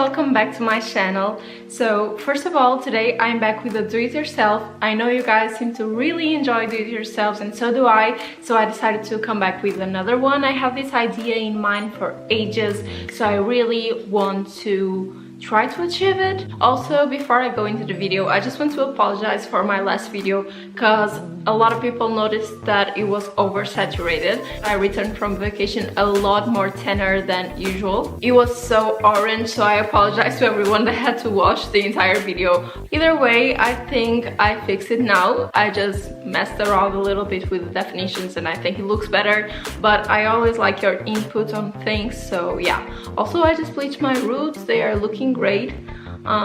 welcome back to my channel. So first of all, today I'm back with a do-it-yourself. I know you guys seem to really enjoy do-it-yourselves, and so do I, so I decided to come back with another one. I have this idea in mind for ages, so I really want to try to achieve it. Also, before I go into the video, I just want to apologize for my last video because a lot of people noticed that it was oversaturated. I returned from vacation a lot more tanner than usual. It was so orange, so I apologize to everyone that had to watch the entire video. Either way, I think I fixed it now. I just messed around a little bit with the definitions and I think it looks better, but I always like your input on things, so yeah. Also, I just bleached my roots. They are looking great.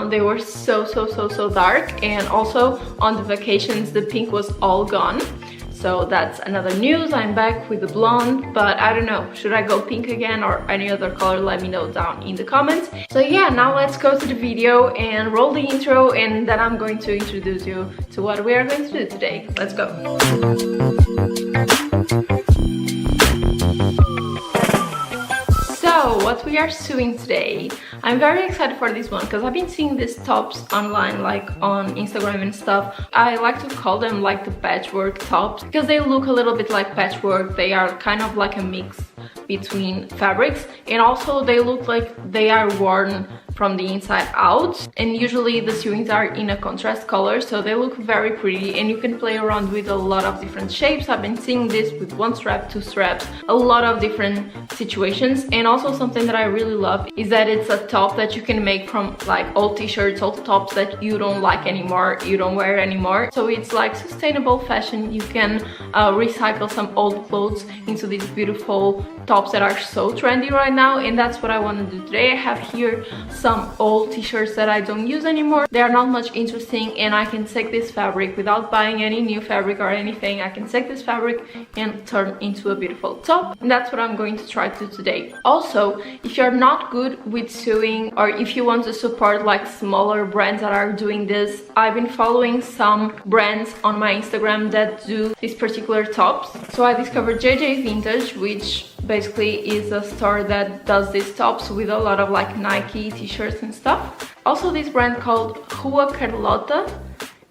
They were so dark, and also on the vacations the pink was all gone, so that's another news. I'm back with the blonde, but I don't know, should I go pink again or any other color? Let me know down in the comments. So yeah, now let's go to the video and roll the intro, and then I'm going to introduce you to what we are going to do today. Let's go. So what we are sewing today, I'm very excited for this one because I've been seeing these tops online, like on Instagram and stuff. I like to call them like the patchwork tops because they look a little bit like patchwork. They are kind of like a mix between fabrics, and also they look like they are worn from the inside out, and usually the sewings are in a contrast color, so they look very pretty and you can play around with a lot of different shapes. I've been seeing this with one strap, two straps, a lot of different situations. And also something that I really love is that it's a top that you can make from like old t-shirts, old tops that you don't like anymore, you don't wear anymore. So it's like sustainable fashion. You can recycle some old clothes into these beautiful tops that are so trendy right now, and that's what I want to do today. I have here some old t-shirts that I don't use anymore. They are not much interesting, and I can take this fabric without buying any new fabric or anything. I can take this fabric and turn into a beautiful top, and that's what I'm going to try to do today. Also, if you're not good with sewing, or if you want to support like smaller brands that are doing this, I've been following some brands on my Instagram that do these particular tops. So I discovered JJ Vintage, which basically is a store that does these tops with a lot of like Nike t-shirts and stuff. Also, this brand called Rua Carlota,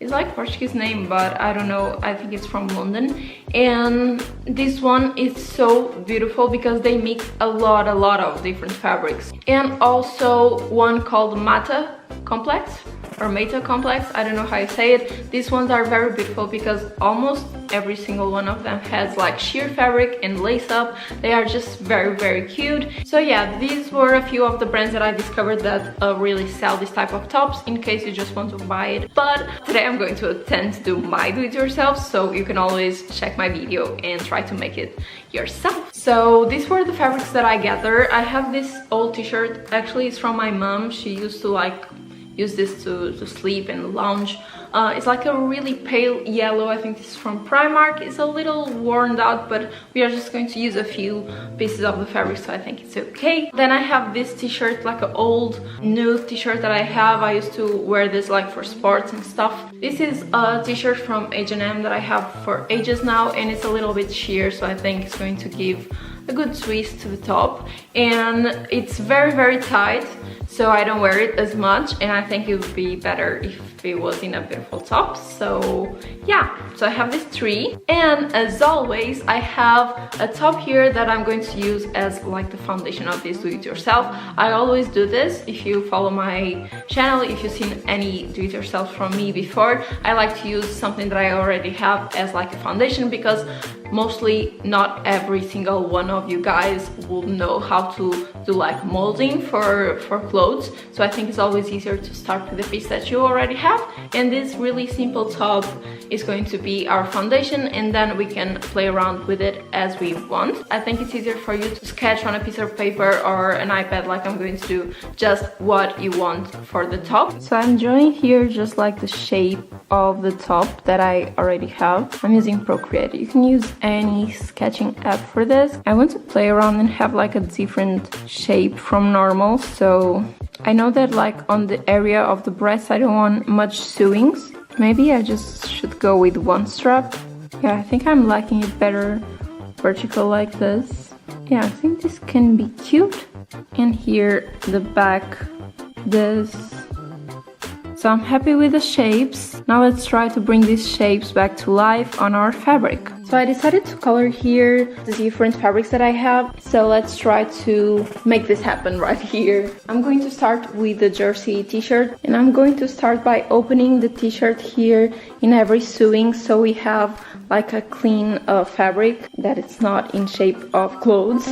it's like Portuguese name, but I don't know, I think it's from London. And this one is so beautiful because they mix a lot of different fabrics. And also one called Mata Complex or Meta Complex, I don't know how you say it. These ones are very beautiful because almost every single one of them has like sheer fabric and lace up. They are just very cute. So yeah, these were a few of the brands that I discovered that really sell this type of tops, in case you just want to buy it. But today I'm going to attempt to do my do-it-yourself, so you can always check my video and try to make it yourself. So these were the fabrics that I gathered. I have this old t-shirt, actually it's from my mom. She used to like use this to sleep and lounge. It's like a really pale yellow. I think this is from Primark. It's a little worn out, but we are just going to use a few pieces of the fabric, so I think it's okay. Then I have this t-shirt, like an old nude t-shirt that I have. I used to wear this like for sports and stuff. This is a t-shirt from H&M that I have for ages now, and it's a little bit sheer, so I think it's going to give a good twist to the top. And it's very tight, so I don't wear it as much, and I think it would be better if it was in a beautiful top. So yeah, so I have this three, and as always I have a top here that I'm going to use as like the foundation of this do-it-yourself. I always do this. If you follow my channel, if you've seen any do-it-yourself from me before, I like to use something that I already have as like a foundation, because mostly not every single one of you guys will know how to do like molding for clothes, so I think it's always easier to start with the piece that you already have. And this really simple top is going to be our foundation, and then we can play around with it as we want. I think it's easier for you to sketch on a piece of paper or an iPad, like I'm going to do, just what you want for the top. So I'm drawing here just like the shape of the top that I already have. I'm using Procreate. You can use any sketching app for this. I want to play around and have like a different shape from normal, so I know that like on the area of the breast I don't want much sewings. Maybe I just should go with one strap. Yeah, I think I'm liking it better vertical like this. Yeah, I think this can be cute. And here the back this. So I'm happy with the shapes. Now let's try to bring these shapes back to life on our fabric. So I decided to color here the different fabrics that I have. So let's try to make this happen right here. I'm going to start with the jersey t-shirt, and I'm going to start by opening the t-shirt here in every sewing, so we have like a clean fabric that it's not in shape of clothes.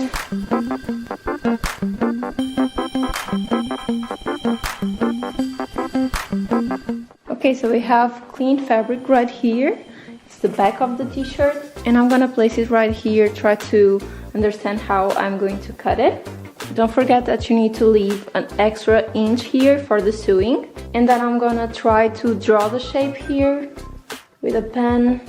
Okay, so we have clean fabric right here. It's the back of the t-shirt, and I'm gonna place it right here, try to understand how I'm going to cut it. Don't forget that you need to leave an extra inch here for the sewing. And then I'm gonna try to draw the shape here with a pen.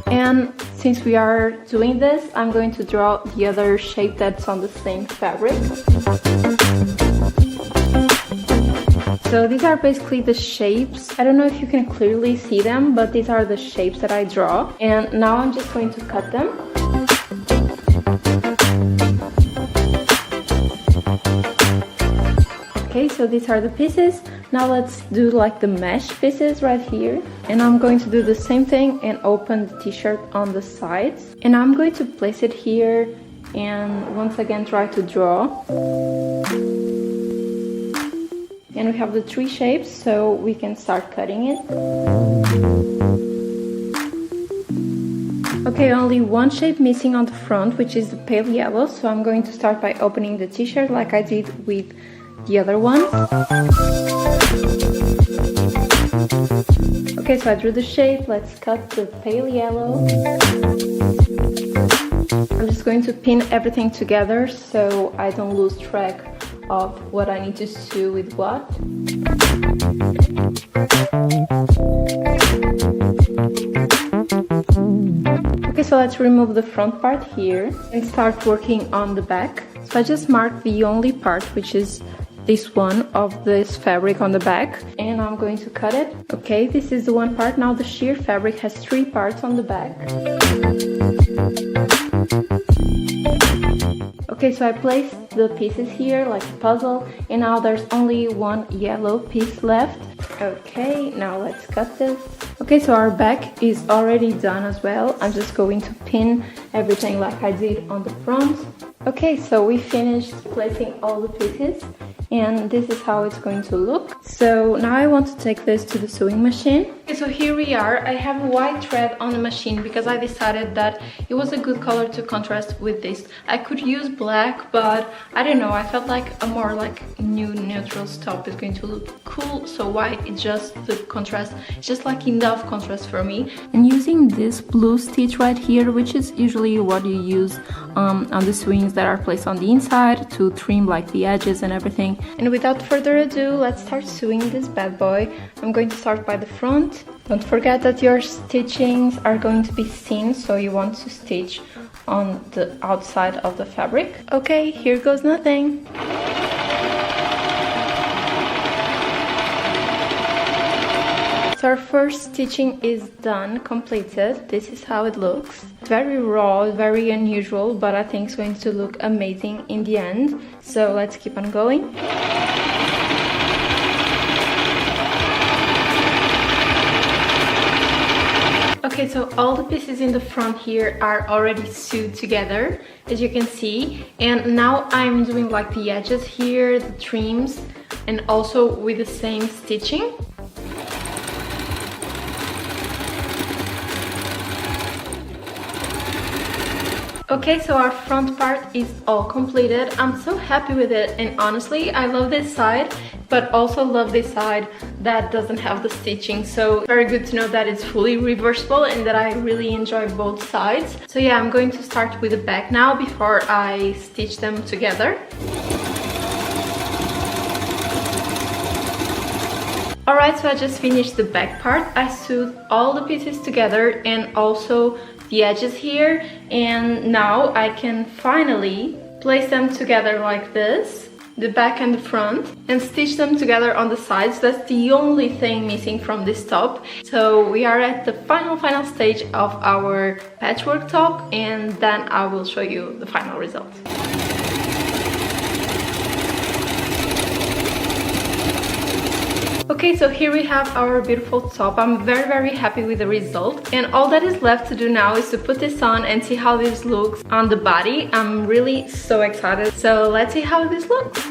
And since we are doing this, I'm going to draw the other shape that's on the same fabric. So these are basically the shapes. I don't know if you can clearly see them, but these are the shapes that I draw. And now I'm just going to cut them. Okay, so these are the pieces. Now let's do like the mesh pieces right here. And I'm going to do the same thing and open the t-shirt on the sides. And I'm going to place it here and once again try to draw. And we have the three shapes, so we can start cutting it. Okay, only one shape missing on the front, which is the pale yellow. So I'm going to start by opening the t-shirt like I did with the other one. Okay, so I drew the shape. Let's cut the pale yellow. I'm just going to pin everything together so I don't lose track of what I need to sew with what. Okay, so let's remove the front part here and start working on the back. So I just marked the only part, which is this one of this fabric on the back, and I'm going to cut it. Okay, this is the one part. Now the sheer fabric has three parts on the back. Okay, so I placed the pieces here like a puzzle, and now there's only one yellow piece left. Okay, now let's cut this. Okay, so our back is already done as well. I'm just going to pin everything like I did on the front. Okay, so we finished placing all the pieces, and this is how it's going to look. So now I want to take this to the sewing machine. Okay, so here we are. I have a white thread on the machine because I decided that it was a good color to contrast with this. I could use black, but I don't know, I felt like a more like new neutral top is going to look cool. So white is just the contrast, it's just like enough contrast for me. And using this blue stitch right here, which is usually what you use on the sewings that are placed on the inside to trim like the edges and everything. And without further ado, let's start sewing this bad boy. I'm going to start by the front. Don't forget that your stitchings are going to be seen, so you want to stitch on the outside of the fabric. Okay, here goes nothing. So our first stitching is done, completed. This is how it looks. Very raw, very unusual, but I think it's going to look amazing in the end. So let's keep on going. Okay, so all the pieces in the front here are already sewed together, as you can see. And now I'm doing like the edges here, the trims, and also with the same stitching. Okay, so our front part is all completed. I'm so happy with it, and honestly, I love this side, but also love this side that doesn't have the stitching. So very good to know that it's fully reversible and that I really enjoy both sides. So yeah, I'm going to start with the back now before I stitch them together. Alright, so I just finished the back part. I sewed all the pieces together and also the edges here, and now I can finally place them together like this. the back and the front, and stitch them together on the sides. That's the only thing missing from this top. So we are at the final stage of our patchwork top, and then I will show you the final result. Okay, so here we have our beautiful top. I'm very happy with the result, and all that is left to do now is to put this on and see how this looks on the body. I'm really so excited, so let's see how this looks.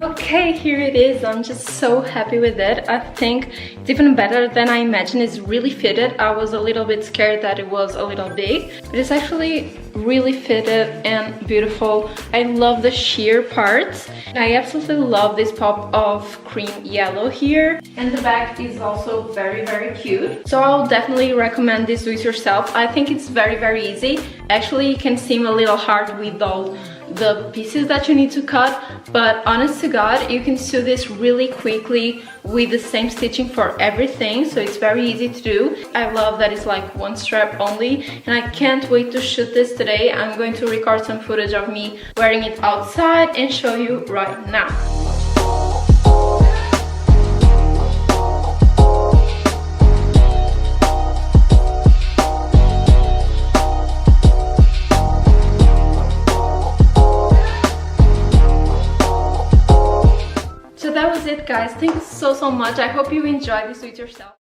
Okay, here it is. I'm just so happy with it. I think it's even better than I imagined. It's really fitted. I was a little bit scared that it was a little big, but it's actually really fitted and beautiful. I love the sheer parts. I absolutely love this pop of cream yellow here, and the back is also very cute. So I'll definitely recommend this do it yourself. I think it's very easy. Actually, it can seem a little hard with all the pieces that you need to cut, but honest to God, you can sew this really quickly with the same stitching for everything, so it's very easy to do. I love that it's like one strap only, and I can't wait to shoot this today. I'm going to record some footage of me wearing it outside and show you right now. So that was it, guys. Thanks so much. I hope you enjoyed this with yourself.